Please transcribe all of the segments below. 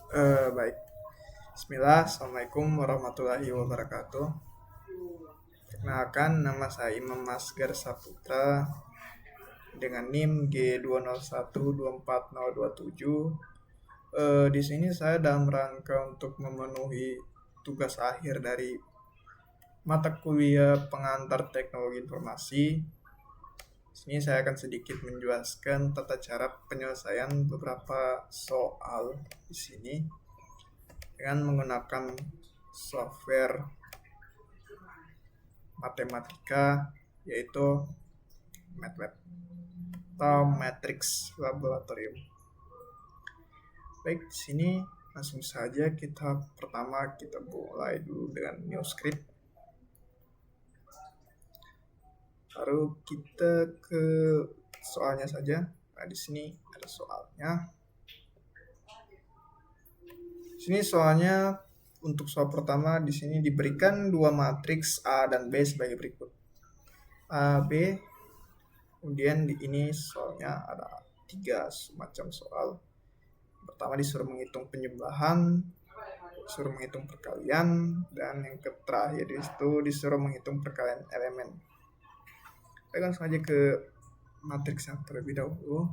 Baik. Bismillah, Assalamualaikum warahmatullahi wabarakatuh. Perkenalkan, nama saya Imam Masgar Saputra dengan NIM G201240227. Di sini saya dalam rangka untuk memenuhi tugas akhir dari mata kuliah pengantar teknologi informasi. Di sini saya akan sedikit menjelaskan tata cara penyelesaian beberapa soal di sini dengan menggunakan software matematika yaitu MATLAB atau Matrix Laboratorium. Baik, di sini langsung saja kita mulai dulu dengan new script. Lalu kita ke soalnya saja. Nah, di sini ada soalnya. Di sini soalnya untuk soal pertama di sini diberikan dua matriks A dan B sebagai berikut. A, B. Kemudian di ini soalnya ada 3 semacam soal. Pertama disuruh menghitung penjumlahan, disuruh menghitung perkalian, dan yang terakhir itu disuruh menghitung perkalian elemen. Kita langsung saja ke matriksnya terlebih dahulu.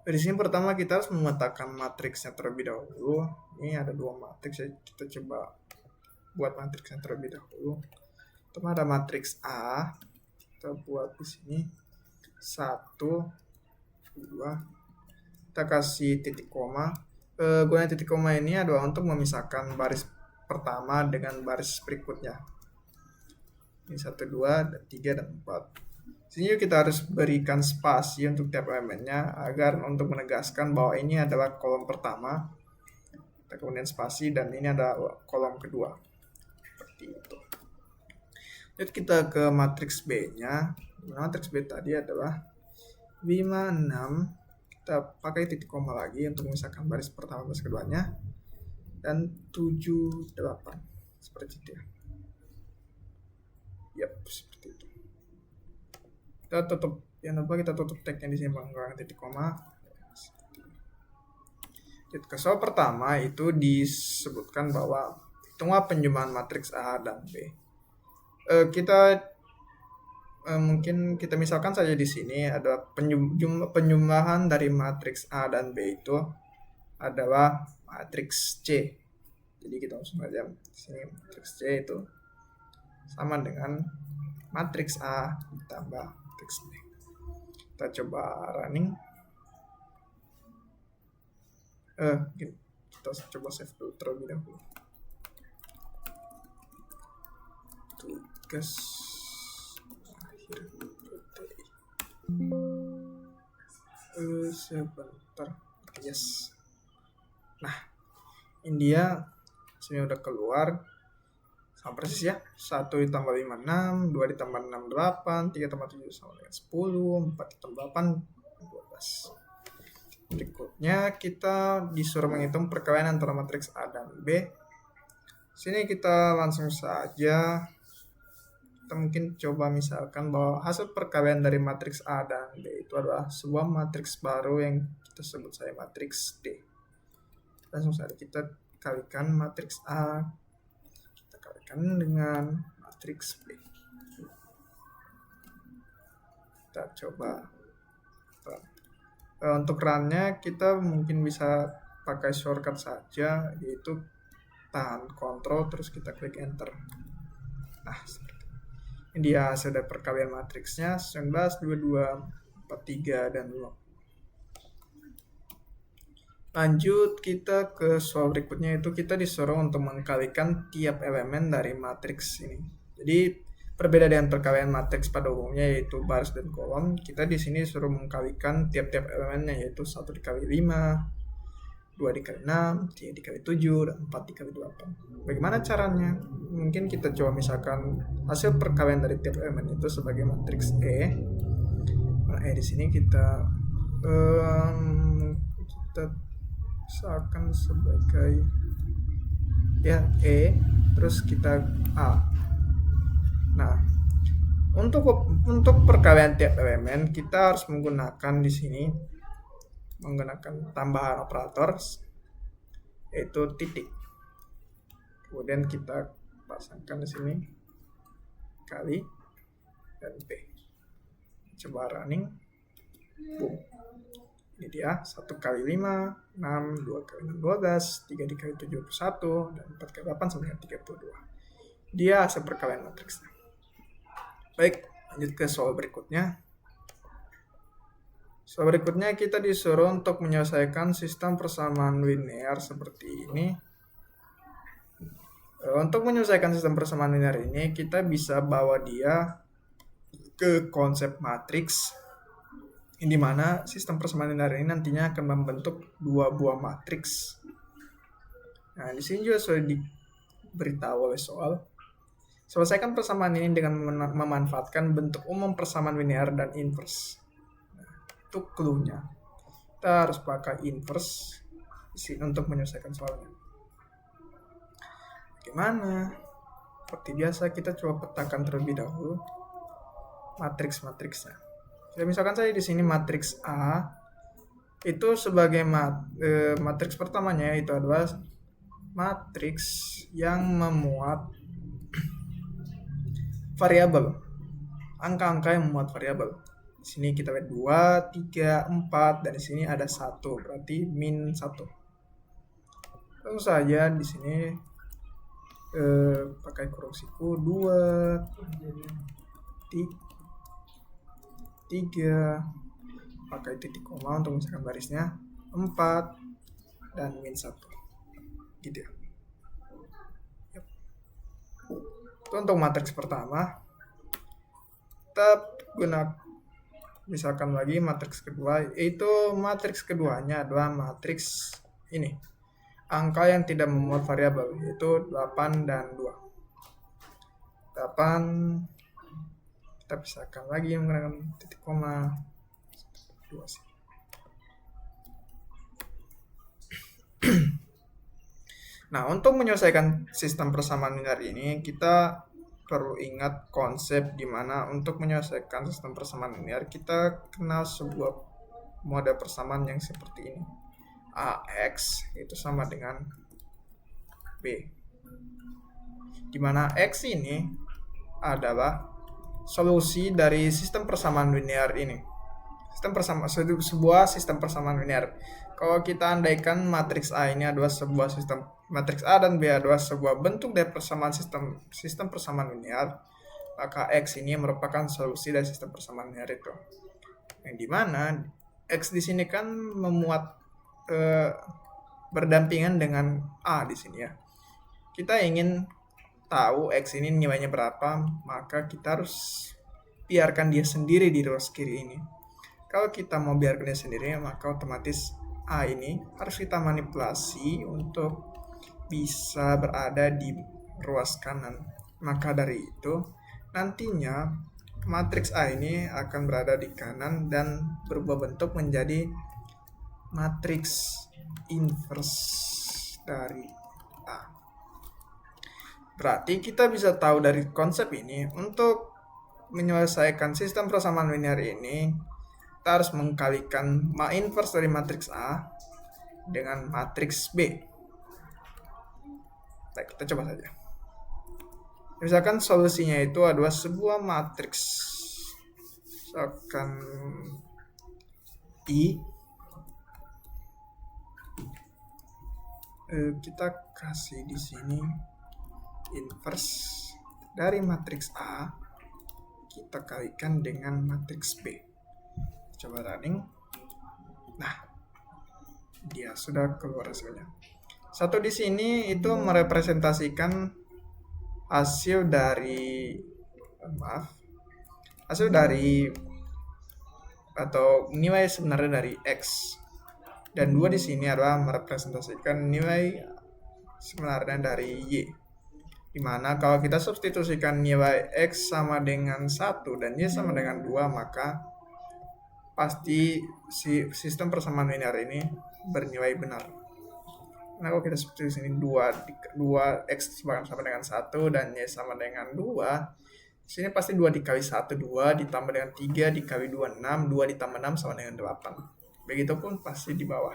Di sini pertama kita harus memetakan matriksnya terlebih dahulu. Ini ada 2 matriks, kita coba buat matriksnya terlebih dahulu. Pertama ada matriks A, kita buat di sini 1, 2, kita kasih titik koma. Gunanya titik koma ini adalah untuk memisahkan baris pertama dengan baris berikutnya. Ini 1, 2, 3, dan 4. Sini kita harus berikan spasi untuk tiap elemennya agar untuk menegaskan bahwa ini adalah kolom pertama. Kita kemudian spasi dan ini adalah kolom kedua. Seperti itu. Jadi kita ke matriks B-nya. Matriks B tadi adalah 5, 6. Kita pakai titik koma lagi untuk memisahkan baris pertama baris keduanya. Dan 7, 8. Seperti itu ya. Yap, seperti itu. Kita tutup, jangan lupa kita tutup tagnya di sini menggunakan titik koma. Ke soal pertama itu disebutkan bahwa hitunglah penjumlahan matriks A dan B. Mungkin kita misalkan saja di sini ada penjumlahan dari matriks A dan B itu adalah matriks C. Jadi kita langsung saja di sini matriks C itu sama dengan matriks A ditambah matriks B. Kita coba running. Kita coba save dulu terlebih dahulu. Tugas akhir sebentar. Yes. Nah, India sini udah keluar sama persis ya. 1 ditambah 5, 6, 2 ditambah 6, 8, 3 tambah 7 sama dengan 10, 4 ditambah 8, 12. Berikutnya kita disuruh menghitung perkalian antara matriks A dan B. Sini kita langsung saja, kita mungkin coba misalkan bahwa hasil perkalian dari matriks A dan B itu adalah sebuah matriks baru yang kita sebut saya matriks D. Langsung saja kita kalikan matriks A, kita kalikan dengan matriks B. Kita coba untuk run-nya kita mungkin bisa pakai shortcut saja, yaitu tahan Ctrl terus kita klik enter. Nah, seperti ini dia hasil dari perkalian matriksnya 19, 22, 43, dan 5. Lanjut kita ke soal berikutnya, itu kita disuruh untuk mengkalikan tiap elemen dari matriks ini. Jadi berbeda dengan perkalian matriks pada umumnya yaitu baris dan kolom, kita di sini disuruh mengkalikan tiap-tiap elemennya, yaitu 1 dikali 5, 2 dikali 6, 3 dikali 7, dan 4 dikali 8. Bagaimana caranya? Mungkin kita coba misalkan hasil perkalian dari tiap elemen itu sebagai matriks E. Nah, di sini kita misalkan sebagai ya E, terus kita A. Nah, untuk perkalian tiap elemen kita harus menggunakan di sini menggunakan tambahan operator yaitu titik. Kemudian kita pasangkan di sini kali dan P. Coba running. Boom. Ini dia 1 kali 5, 6, 2 kali 6, 12, 3 dikali 7, 21, dan 4 kali 8 sama dengan 32. Dia hasil perkalian matriksnya. Baik, lanjut ke soal berikutnya. Soal berikutnya kita disuruh untuk menyelesaikan sistem persamaan linear seperti ini. Untuk menyelesaikan sistem persamaan linear ini, kita bisa bawa dia ke konsep matriks, di mana sistem persamaan linear ini nantinya akan membentuk dua buah matriks. Nah, di sini juga sudah diberitahu oleh soal. Selesaikan persamaan ini dengan memanfaatkan bentuk umum persamaan linear dan inverse. Nah, itu clue-nya. Kita harus pakai inverse untuk menyelesaikan soalnya. Bagaimana? Seperti biasa kita coba petakan terlebih dahulu matriks-matriksnya. Ya, misalkan saya di sini matriks A itu sebagai matriks pertamanya itu adalah matriks yang memuat variabel, angka-angka yang memuat variabel. Di sini kita lihat 2, 3, 4 dan di sini ada 1, berarti min 1. Langsung saja di sini pakai kurung siku 2, 3, pakai titik koma untuk memisahkan barisnya, 4 dan min 1 gitu ya. Itu untuk matriks pertama. Kita misalkan lagi matriks kedua, yaitu matriks keduanya adalah matriks ini, angka yang tidak memuat variabel, yaitu 8 dan 2. 8 kita pisahkan lagi menggunakan titik koma 2 sih. Nah, untuk menyelesaikan sistem persamaan linear ini, kita perlu ingat konsep di mana untuk menyelesaikan sistem persamaan linear kita kenal sebuah mode persamaan yang seperti ini. AX itu sama dengan B. Di mana X ini adalah solusi dari sistem persamaan linear ini. Sebuah sistem persamaan linear. Kalau kita andaikan matriks A ini adalah sebuah sistem, matriks A dan B adalah sebuah bentuk dari persamaan sistem persamaan linear, maka X ini merupakan solusi dari sistem persamaan linear itu. Yang dimana X di sini kan memuat berdampingan dengan A di sini ya. Kita ingin tahu X ini nilainya berapa, maka kita harus biarkan dia sendiri di ruas kiri ini. Kalau kita mau biarkan dia sendiri, maka otomatis A ini harus kita manipulasi untuk bisa berada di ruas kanan. Maka dari itu, nantinya matriks A ini akan berada di kanan dan berubah bentuk menjadi matriks inverse dari A. Berarti kita bisa tahu dari konsep ini, untuk menyelesaikan sistem persamaan linear ini, kita harus mengkalikan inverse dari matriks A dengan matriks B. Baik, kita coba saja. Misalkan solusinya itu adalah sebuah matriks, misalkan I. Kita kasih di sini inverse dari matriks A, kita kalikan dengan matriks B. Coba running. Nah, dia sudah keluar hasilnya. Satu di sini itu merepresentasikan hasil dari atau nilai sebenarnya dari X. Dan 2 di sini adalah merepresentasikan nilai sebenarnya dari Y. Dimana kalau kita substitusikan nilai X sama dengan 1 dan Y sama dengan 2, maka pasti si sistem persamaan linear ini bernilai benar. Nah, kalau kita substitusi sini 2 X sama dengan 1 dan Y sama dengan 2, sini pasti 2 dikali 1, 2 ditambah dengan 3 dikali 2, 6, 2 ditambah 6 sama dengan 8. Begitupun pasti di bawah.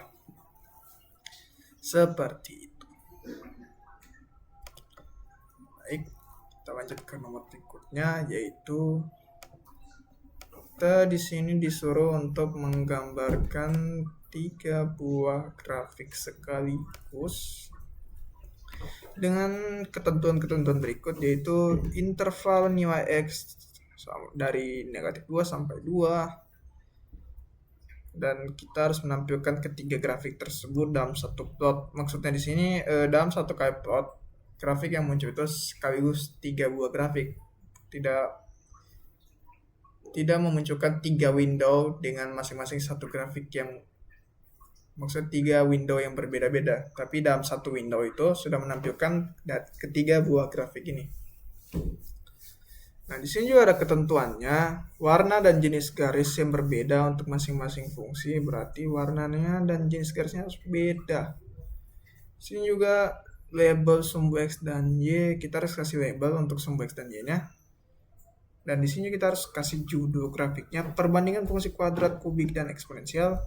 Seperti itu. Baik, kita lanjut ke nomor berikutnya, yaitu kita di sini disuruh untuk menggambarkan 3 buah grafik sekaligus dengan ketentuan-ketentuan berikut, yaitu interval nilai X dari negatif 2 sampai 2, dan kita harus menampilkan ketiga grafik tersebut dalam satu plot. Maksudnya di sini dalam satu kali plot, grafik yang muncul itu sekaligus 3 buah grafik, tidak memunculkan 3 window dengan masing-masing satu grafik yang maksud 3 window yang berbeda-beda, tapi dalam satu window itu sudah menampilkan ketiga buah grafik ini. Nah, di sini juga ada ketentuannya, warna dan jenis garis yang berbeda untuk masing-masing fungsi, berarti warnanya dan jenis garisnya harus beda. Di sini juga label sumbu X dan Y, kita harus kasih label untuk sumbu X dan Y-nya. Dan di sini kita harus kasih judul grafiknya, perbandingan fungsi kuadrat, kubik, dan eksponensial.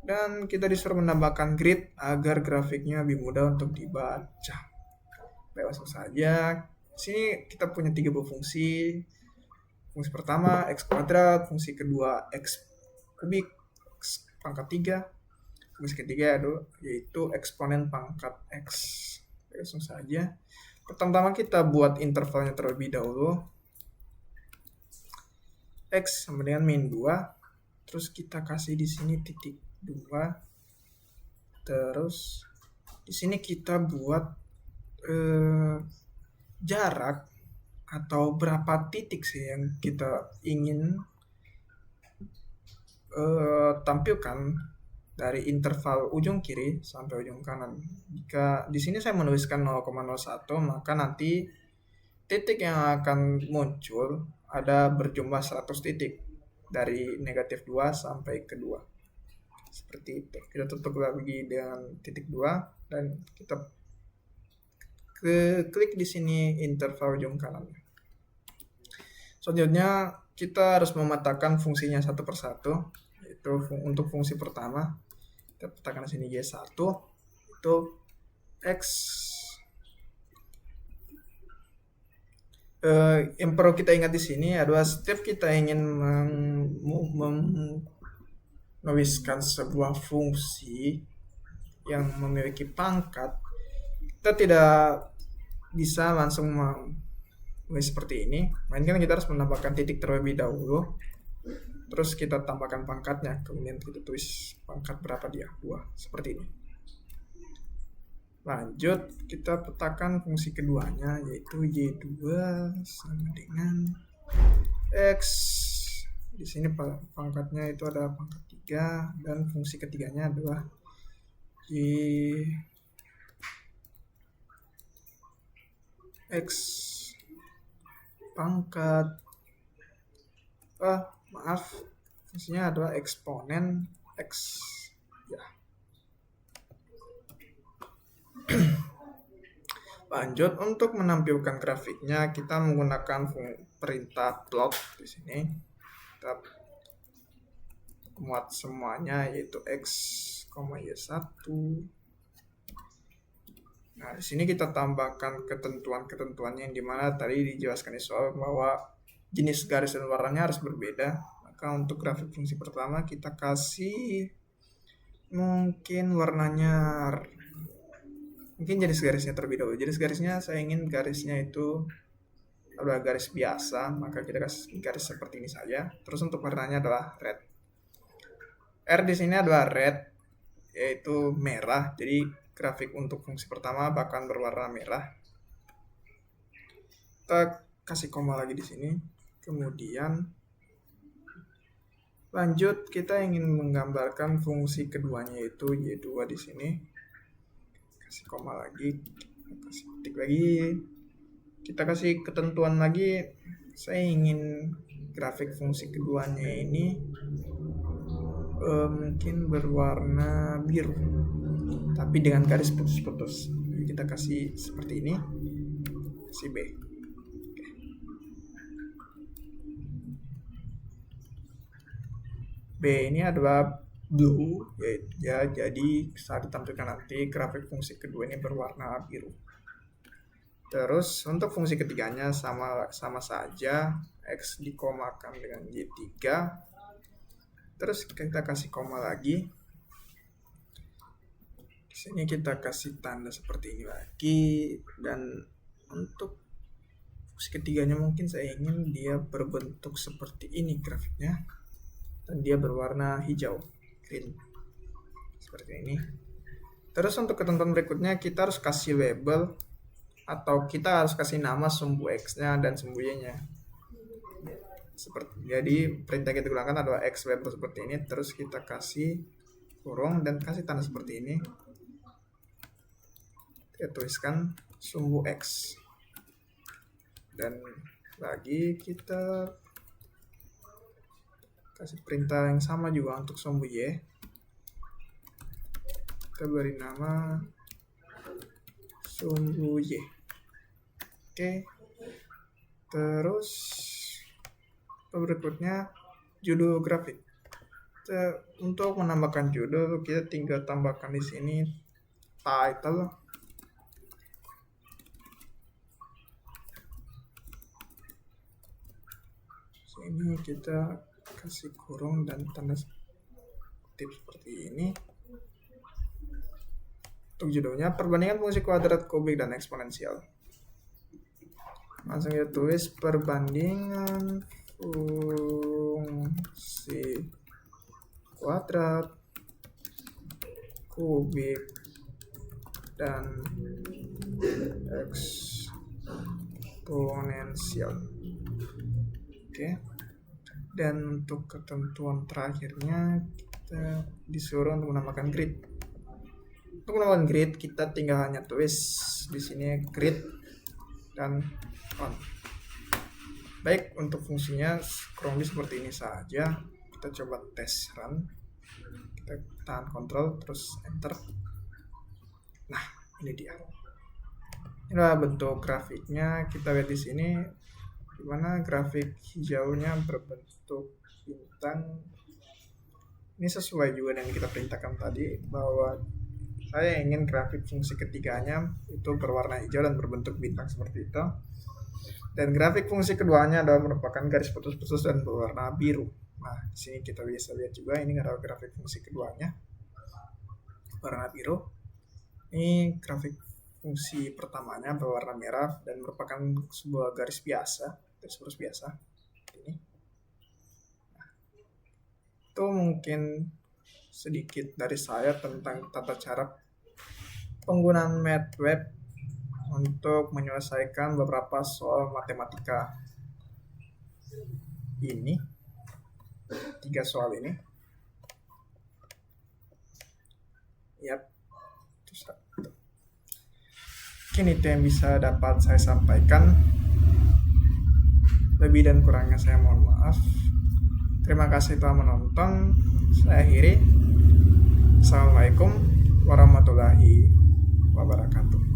Dan kita disuruh menambahkan grid agar grafiknya lebih mudah untuk dibaca. Langsung saja. Di sini kita punya 3 buah fungsi. Fungsi pertama X kuadrat, fungsi kedua X kubik, X pangkat 3. Fungsi ketiga yaitu eksponen pangkat X. Langsung saja. Pertama kita buat intervalnya terlebih dahulu. X sama dengan min 2, terus kita kasih di sini titik 2, terus di sini kita buat jarak atau berapa titik sih yang kita ingin tampilkan dari interval ujung kiri sampai ujung kanan. Jika di sini saya menuliskan 0,01, maka nanti titik yang akan muncul ada berjumlah 100 titik dari negatif 2 sampai ke 2. Seperti itu. Kita tutup lagi dengan titik 2 dan kita klik di sini interval ujung kanan. Selanjutnya kita harus memetakan fungsinya satu persatu, yaitu untuk fungsi pertama kita petakan di sini Y1 itu X. Yang perlu kita ingat di sini adalah setiap kita ingin menuliskan sebuah fungsi yang memiliki pangkat, kita tidak bisa langsung menulis seperti ini, melainkan kita harus menambahkan titik terlebih dahulu, terus kita tambahkan pangkatnya, kemudian kita tulis pangkat berapa dia, 2, seperti ini. Lanjut, kita petakan fungsi keduanya, yaitu Y2 sama dengan X. Di sini pangkatnya itu ada pangkat 3, dan fungsi ketiganya adalah Y X pangkat fungsinya adalah eksponen X ya. Lanjut, untuk menampilkan grafiknya kita menggunakan perintah plot. Di sini kita muat semuanya, yaitu X, Y1. Nah, di sini kita tambahkan ketentuan-ketentuannya yang dimana tadi dijelaskan di soal bahwa jenis garis dan warnanya harus berbeda. Maka untuk grafik fungsi pertama kita kasih mungkin warnanya, mungkin jenis garisnya terlebih dahulu. Jenis garisnya saya ingin garisnya itu adalah garis biasa, maka kita kasih garis seperti ini saja. Terus untuk warnanya adalah red. R di sini adalah red, yaitu merah. Jadi grafik untuk fungsi pertama bahkan berwarna merah. Kita kasih koma lagi di sini. Kemudian lanjut, kita ingin menggambarkan fungsi keduanya, yaitu Y2 di sini. Kasih koma lagi, kasih titik lagi. Kita kasih ketentuan lagi. Saya ingin grafik fungsi keduanya ini mungkin berwarna biru, tapi dengan garis putus-putus. Kita kasih seperti ini, kasih B. B ini adalah blue, ya jadi saat ditampilkan nanti grafik fungsi kedua ini berwarna biru. Terus untuk fungsi ketiganya sama saja, X dikomakan dengan Y3. Terus kita kasih koma lagi. Di sini kita kasih tanda seperti ini lagi, dan untuk fungsi ketiganya mungkin saya ingin dia berbentuk seperti ini grafiknya, dan dia berwarna hijau, green, seperti ini. Terus untuk ketentuan berikutnya kita harus kasih label, atau kita harus kasih nama sumbu X-nya dan sumbu Y-nya. Jadi perintah kita gunakan adalah X label seperti ini, terus kita kasih kurung dan kasih tanda seperti ini. Kita tuliskan sumbu X. Dan lagi kita kasih perintah yang sama juga untuk sumbu Y. Kita beri nama sumbu Y. Oke. Terus berikutnya judul grafik. Untuk menambahkan judul, kita tinggal tambahkan di sini title. Sini kita kasih kurung dan tanda kutip seperti ini. Untuk judulnya perbandingan fungsi kuadrat, kubik, dan eksponensial. Langsung kita tulis perbandingan fungsi kuadrat, kubik, dan eksponensial. Oke. Dan untuk ketentuan terakhirnya kita disuruh untuk menambahkan grid. Untuk menambahkan grid kita tinggal hanya tulis di sini grid dan on. Baik, untuk fungsinya kurang lebih seperti ini saja. Kita coba tes run. Kita tahan kontrol terus enter. Nah, ini dia. Inilah bentuk grafiknya. Kita lihat di sini dimana grafik hijaunya berbentuk bintang. Ini sesuai juga dengan kita perintahkan tadi, bahwa saya ingin grafik fungsi ketiganya itu berwarna hijau dan berbentuk bintang seperti itu. Dan grafik fungsi keduanya adalah merupakan garis putus-putus dan berwarna biru. Nah, di sini kita bisa lihat juga ini adalah grafik fungsi keduanya warna biru. Ini grafik fungsi pertamanya berwarna merah dan merupakan sebuah garis lurus biasa. Ini. Nah, itu mungkin sedikit dari saya tentang tata cara penggunaan MATLAB untuk menyelesaikan beberapa soal matematika ini. 3 soal ini. Yap. Mungkin itu yang bisa dapat saya sampaikan. Lebih dan kurangnya saya mohon maaf. Terima kasih telah menonton. Saya akhiri. Assalamualaikum warahmatullahi wabarakatuh.